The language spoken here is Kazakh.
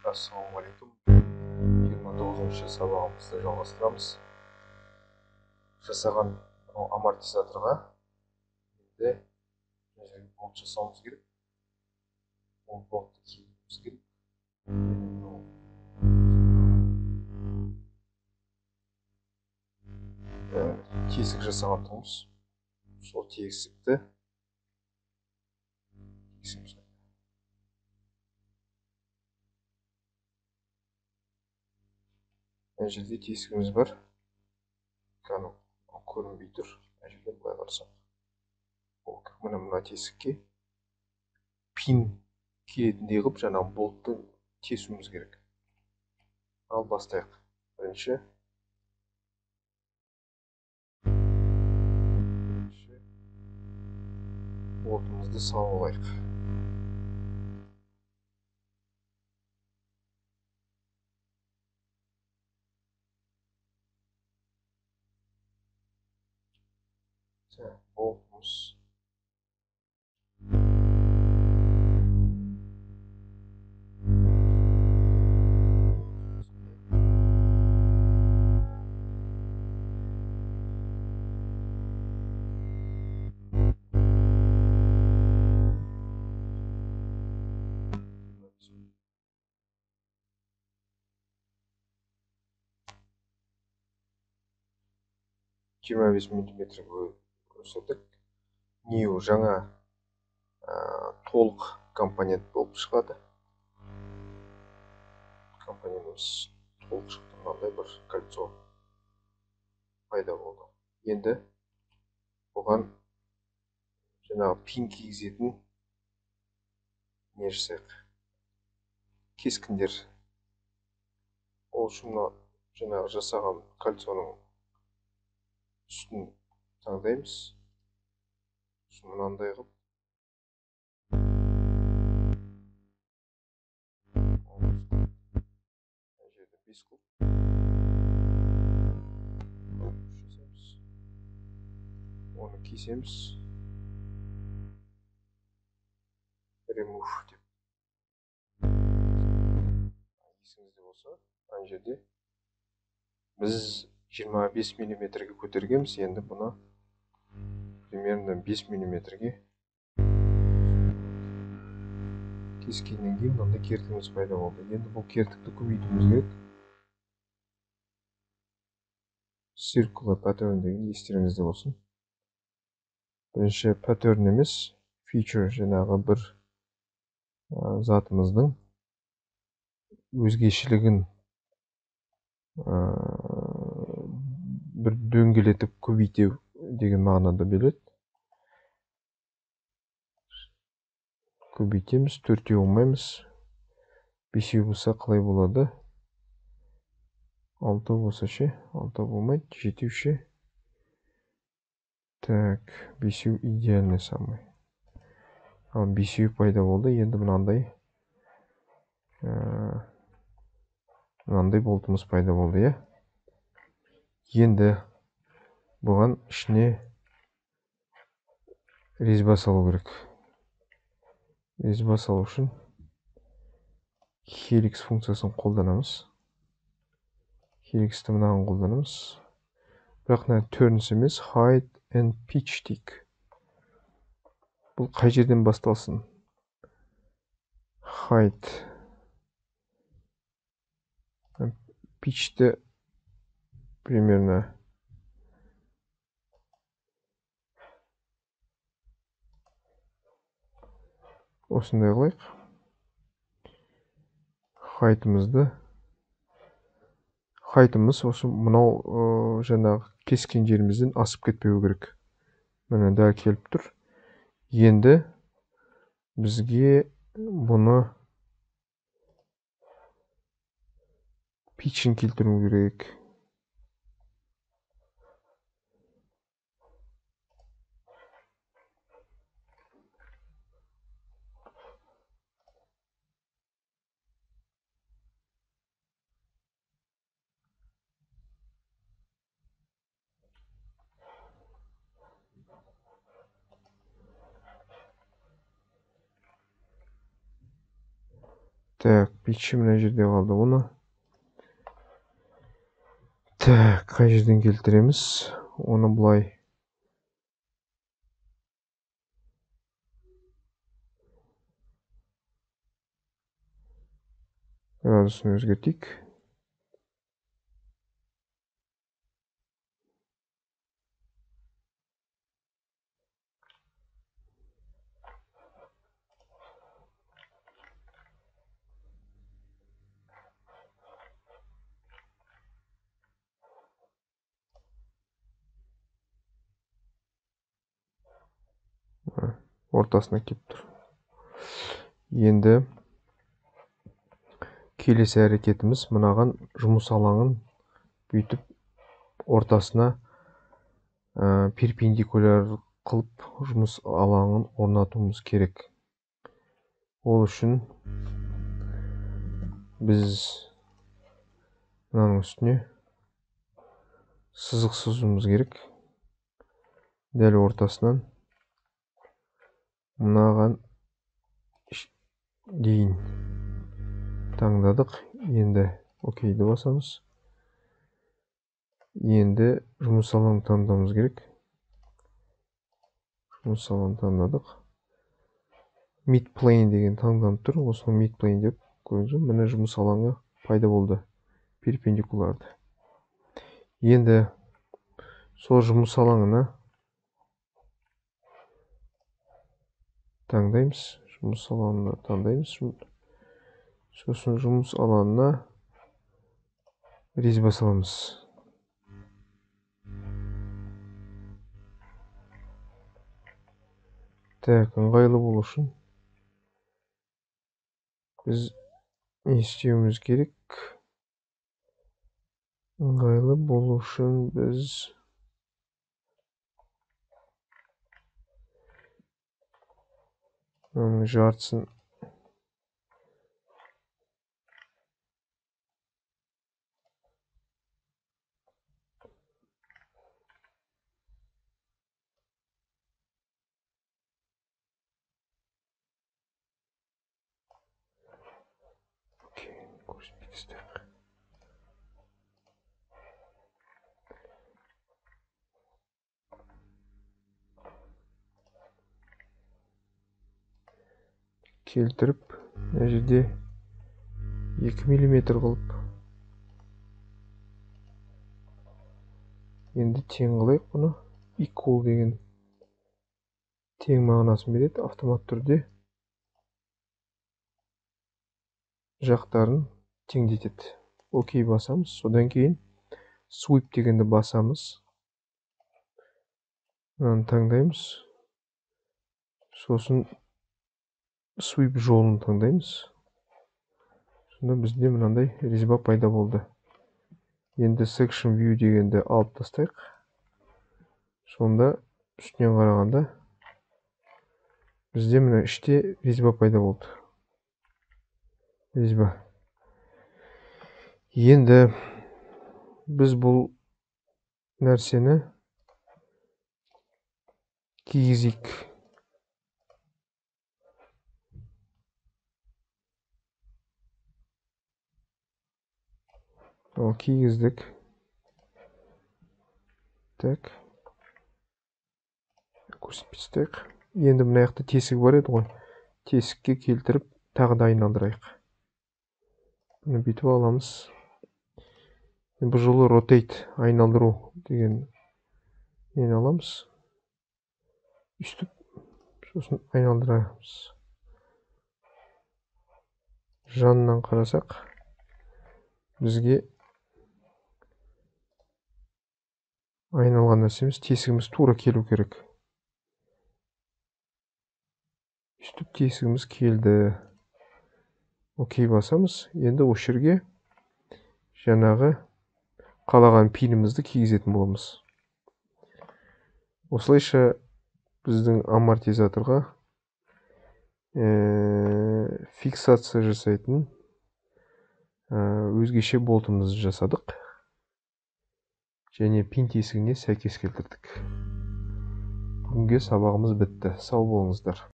Ассалаумағалейкум. 29-шы сабағымызды жалғастырамыз. Жасаған амортизаторға енді болт жасауымыз керек. Ол болтты киюіміз керек. Тесік жасаған тұғымыз. Сол тесікті мына жерде тесігіміз бар. Көрінбей тұр. Мына жерде былай қарасақ. Мына тесікке пин киетіндей қылып жаңағы болтты тесуіміз керек. Ал бастайық. Бірінші болтымызды салып алайық. Болтымыз жиырма бес миллиметрге өсірдік. New жаңа толық компонент болып шығады. Компонентіміз толық шықты. Мынандай бір кольцо пайда болды. Енді бұған жаңағы пин кигізетін не жасайық? Кескіндер. Ол үшін жаңағы жасаған кольцоның үстін таңдаймыз. Мынандай қылып оны кесеміз. Remove деп. Есіңізде болса, ана жерде біз 25 миллиметрге көтергенбіз. Енді бұны примерно 5 миллиметрге кескеннен кейін мынандай кертігіміз пайда болды. Енді бұл кертікті көбейтуіміз керек. Circular pattern деген естеріңізде болсын. Бірінші pattern емес, feature жаңағы бір затымыздың өзгешілігін бір дөңгелетіп көбейту деген мағынада береді. Көбейтеміз, төртеу алмаймыз. Бесеу болса қалай болады? Алты болса ше, алты болмайды, жетеу ше. Так, бесеу идеальный самый. Ал бесеу пайда болды. Енді мынандай болтымыз пайда болды, е. Енді бұған ішіне резьба салу керек. Резьба салу үшін helix функциясын қолданамыз. Helixті мынаған қолданамыз. Бірақ turns емес, height and pitch дейік. Бұл қай жерден басталсын? Height. Pitchті примерно осындай қылайық. Хайтымыз осы мынау жаңағы кескен жерімізден асып кетпеу керек. Міне дәл келіп тұр. Енді бізге бұны питчін келтіру керек. Так, питчі мына жерде қалды. Оны так, қай жерден келтіреміз? Оны бұлай градусын өзгертейік. Ортасына келіп тұр. Енді келесі әрекетіміз мынаған жұмыс алаңын бүйтіп ортасына перпендикуляр қылып жұмыс алаңын орнатуымыз керек. Ол үшін біз мынаның үстіне сызық сызуымыз керек. Дәл ортасынан мынаған дейін таңдадық. Енді окейді басамыз. Енді жұмыс алаңын таңдауымыз керек. Жұмыс алаңын таңдадық. Midplane деген таңданып тұр. Осыны midplane деп көріңіз. Міне жұмыс алаңы пайда болды. Перпендикуларды. Енді сол жұмыс алаңына таңдаймыз. Жұмыс алаңына таңдаймыз. Сосын жұмыс алаңына резьба саламыз. Так, ыңғайлы болу үшін біз не істеуіміз керек? Ыңғайлы болу үшін біз жартысын келтіріп, мына жерде 2 мм қылып енді тең қылайық бұны. Equal деген тең мағынасын береді. Автомат түрде жақтарын теңдетеді. Окей басамыз. Содан кейін sweep дегенді басамыз. Мынаны таңдаймыз. Сосын sweep жолын таңдаймыз. Сонда бізде мынандай резьба пайда болды. Енді section view дегенді алып тастайық. Сонда үстінен қарағанда бізде мына іште резьба пайда болды. Резьба. Енді біз бұл нәрсені кигізейік. Кигіздік. Так. Көрсетпестік. Енді мына жақта тесік бар еді ғой. Тесікке келтіріп, тағы да айналдырайық. Бұны бүйтіп аламыз. Бұл жолы rotate, айналдыру деген нені аламыз. Үстіп, сосын айналдырамыз. Жанынан қарасақ, бізге айналған нәрсеміз, тесігіміз тура келу керек. Үстіп тесігіміз келді. Окей басамыз. Енді осы жерге жаңағы қалаған пинімізді кигізетін боламыз. Осылайша біздің амортизаторға фиксация жасайтын өзгеше болтымызды жасадық. Және пин тесігіне сәйкес келтірдік. Бүгінге сабағымыз бітті. Сау болыңыздар.